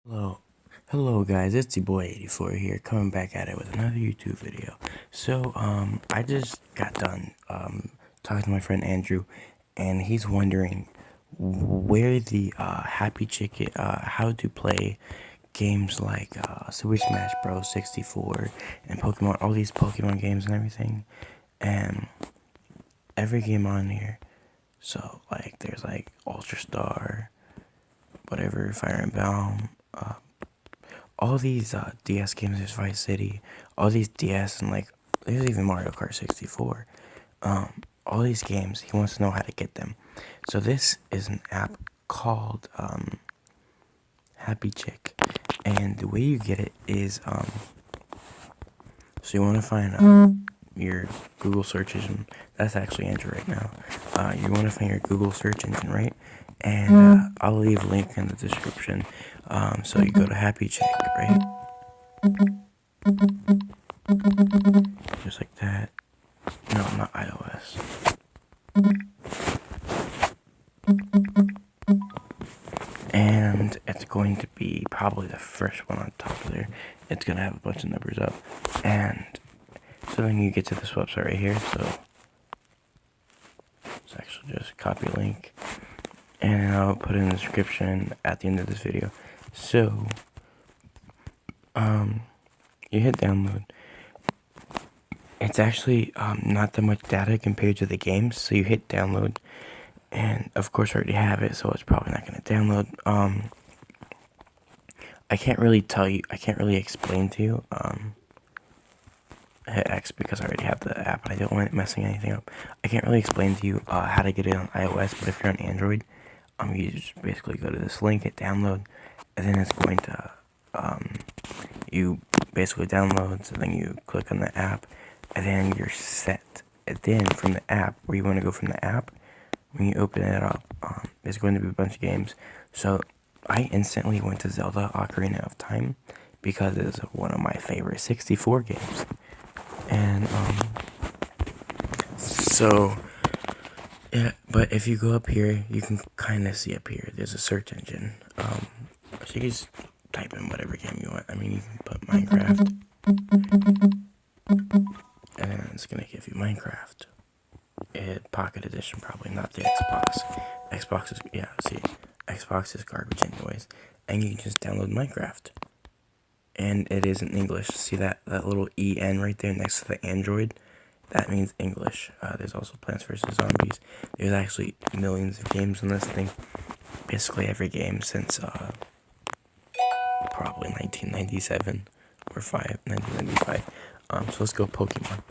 Hello guys, it's your boy 84 here, coming back at it with another YouTube video. So, I just got done, talking to my friend Andrew, and he's wondering where the, Happy Chicken, how to play games like, Super Smash Bros. 64, and Pokemon, all these Pokemon games and everything, and every game on here. So, like, there's like Ultra Star, whatever, Fire and Emblem, all these DS games, there's Vice City, all these DS, and like there's even Mario Kart 64. All these games, he wants to know how to get them. So this is an app called Happy Chick, and the way you get it is so you want to find your Google search engine. That's actually Andrew right now. You want to find your Google search engine, right? And I'll leave a link in the description. So you go to Happy Chick, right? Just like that. No, not iOS. And it's going to be probably the first one on top of there. It's going to have a bunch of numbers up. And so then you get to this website right here. So it's actually just copy link. And I'll put it in the description at the end of this video. So, you hit download. It's actually not that much data compared to the games, so you hit download, and of course I already have it, so it's probably not going to download. I can't really tell you, I can't really explain to you, hit X because I already have the app, and I don't want it messing anything up. I can't really explain to you how to get it on iOS, but if you're on Android, you just basically go to this link, hit download, and then it's going to, you basically download, so then you click on the app, and then you're set. And then from the app, where you want to go from the app, when you open it up, there's going to be a bunch of games. So I instantly went to Zelda Ocarina of Time because it's one of my favorite 64 games. And so yeah, but if you go up here, you can kind of see up here, there's a search engine. So you can just type in whatever game you want. I mean, you can put Minecraft, and it's gonna give you Minecraft. Pocket Edition, probably not the Xbox. Xbox is, yeah, see, Xbox is garbage anyways. And you can just download Minecraft. And it is in English. See that little EN right there next to the Android? That means English. There's also Plants vs. Zombies. There's actually millions of games on this thing. Basically every game since probably 1997 or 1995. So let's go Pokemon.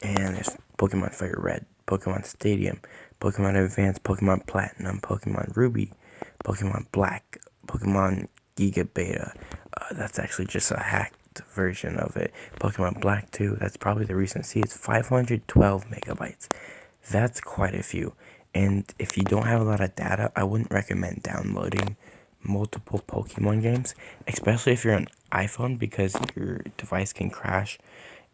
And there's Pokemon Fire Red, Pokemon Stadium, Pokemon Advance, Pokemon Platinum, Pokemon Ruby, Pokemon Black, Pokemon Giga Beta. That's actually just a hacked version of it. Pokemon Black 2, that's probably the recency. It's 512 megabytes. That's quite a few. And if you don't have a lot of data, I wouldn't recommend downloading multiple Pokemon games, especially if you're on iPhone, because your device can crash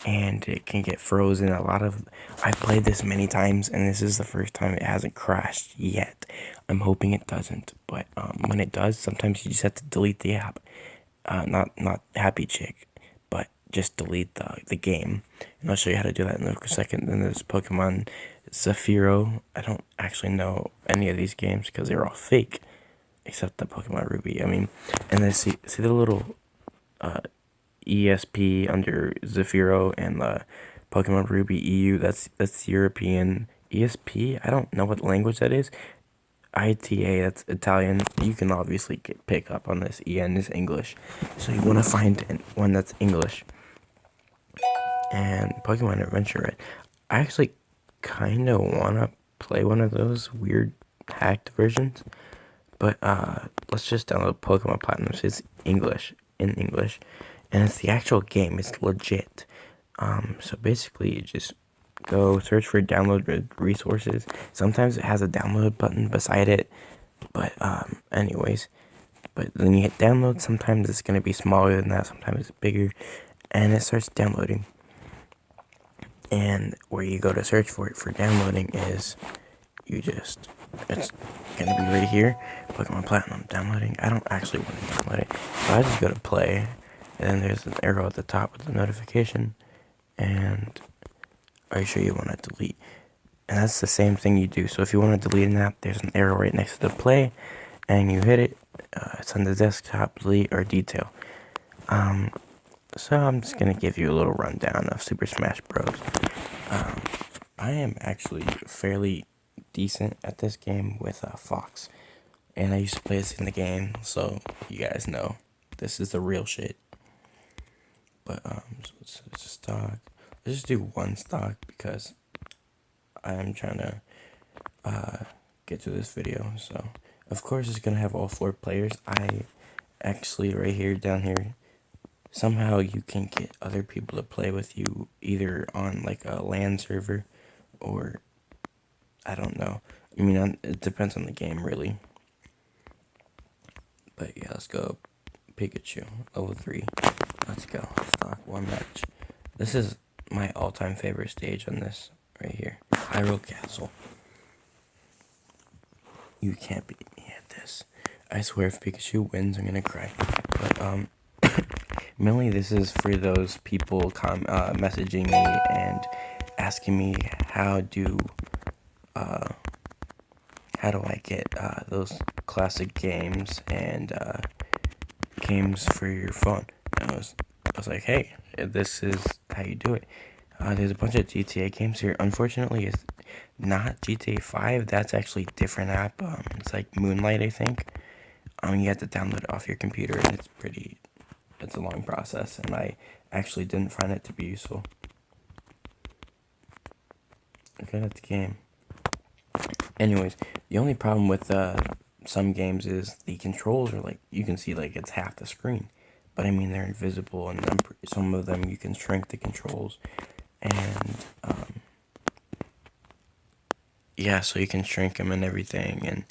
and it can get frozen. I've played this many times, and this is the first time it hasn't crashed yet. I'm hoping it doesn't, but when it does, sometimes you just have to delete the app. Not Happy Chick, but just delete the game. And I'll show you how to do that in a second. Then there's Pokemon Zafiro. I don't actually know any of these games because they're all fake, except the Pokemon Ruby. I mean, and then see the little ESP under Zafiro and the Pokemon Ruby EU. That's European. ESP, I don't know what language that is. ITA, that's Italian. You can obviously pick up on this. EN is English. So you want to find one that's English. And Pokemon Adventure Red. I actually kind of want to play one of those weird hacked versions. But let's just download Pokemon Platinum. It's English, in English. And it's the actual game. It's legit. So basically you just go search for download resources. Sometimes it has a download button beside it, but anyways, but then you hit download. Sometimes it's going to be smaller than that, sometimes it's bigger, and it starts downloading. And where you go to search for it for downloading is, it's gonna be right here. Pokemon Platinum downloading. I don't actually want to download it, so I just go to play, and then there's an arrow at the top with the notification, and are you sure you want to delete? And that's the same thing you do. So if you want to delete an app, there's an arrow right next to the play, and you hit it. It's on the desktop, delete or detail. So I'm just gonna give you a little rundown of Super Smash Bros. I am actually fairly decent at this game with Fox, and I used to play this in the game, so you guys know this is the real shit. But so it's a stock. Let's just do one stock because I am trying to get to this video. So of course it's gonna have all 4 players. I actually right here down here, somehow you can get other people to play with you either on like a LAN server or I don't know. I mean, it depends on the game really. But yeah, let's go Pikachu level 3. Let's go stock 1 match. This is my all-time favorite stage on this right here, Hyrule Castle. You can't beat me at this. I swear if Pikachu wins, I'm gonna cry. But mainly this is for those people messaging me and asking me how do I get those classic games and games for your phone. And I was like, hey, this is how you do it. There's a bunch of GTA games here. Unfortunately, it's not GTA 5. That's actually a different app. It's like Moonlight, I think. You have to download it off your computer, and it's a long process, and I actually didn't find it to be useful. Okay, that's the game. Anyways, the only problem with some games is the controls are like, you can see like it's half the screen. But I mean, they're invisible, and some of them you can shrink the controls. And yeah, so you can shrink them and everything. And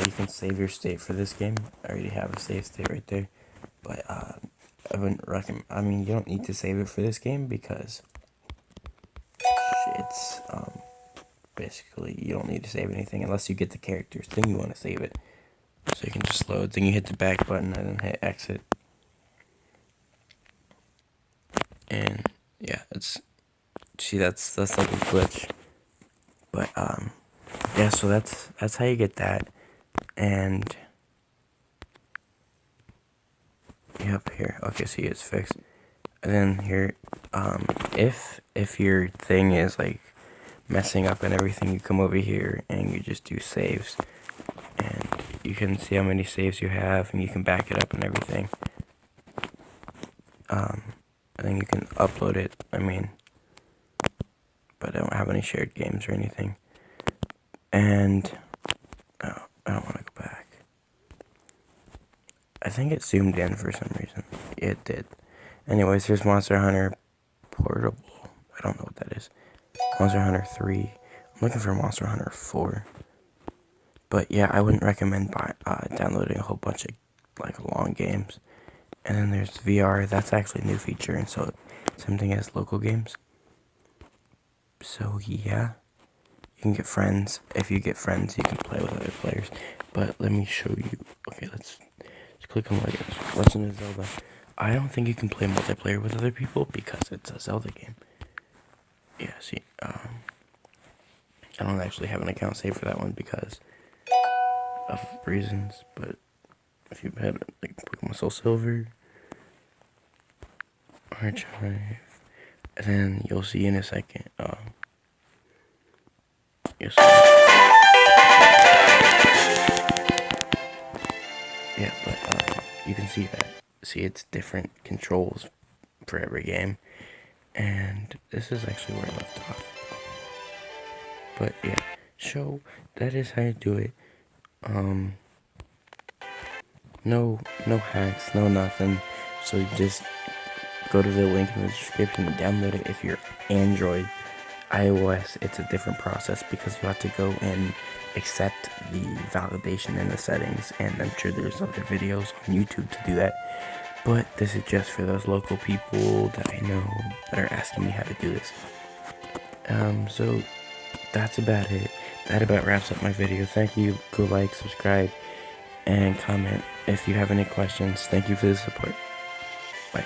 you can save your state for this game. I already have a save state right there. But I wouldn't recommend, I mean, you don't need to save it for this game because it's basically you don't need to save anything unless you get the characters. Then you want to save it. So you can just load. Then you hit the back button and then hit exit. And yeah, that's like a glitch. But yeah, so that's how you get that. And yep, here. Okay, see, it's fixed. And then here, if your thing is like messing up and everything, you come over here and you just do saves, and you can see how many saves you have, and you can back it up and everything. And then you can upload it. I mean, but I don't have any shared games or anything. And oh, I don't want to go back. I think it zoomed in for some reason. It did. Anyways, here's Monster Hunter Portable. I don't know what that is. Monster Hunter 3. I'm looking for Monster Hunter 4. But yeah, I wouldn't recommend downloading a whole bunch of like long games. And then there's VR. That's actually a new feature, and so same thing as local games. So yeah, you can get friends. If you get friends, you can play with other players. But let me show you. Okay, let's click on Legend of Zelda. I don't think you can play multiplayer with other people because it's a Zelda game. Yeah, see, I don't actually have an account saved for that one because of reasons. But if you had like Pokemon Soul Silver, Archive, and then you'll see in a second. You'll see. Yeah, but you can see that. See, it's different controls for every game, and this is actually where I left off. But yeah, so that is how you do it. No hacks, no nothing. So you just go to the link in the description and download it. If you're Android, iOS, it's a different process because you have to go and accept the validation in the settings, and I'm sure there's other videos on YouTube to do that. But this is just for those local people that I know that are asking me how to do this. So that's about it. that about wraps up my video. Thank you. Go like, subscribe, and comment if you have any questions. Thank you for the support. Bye.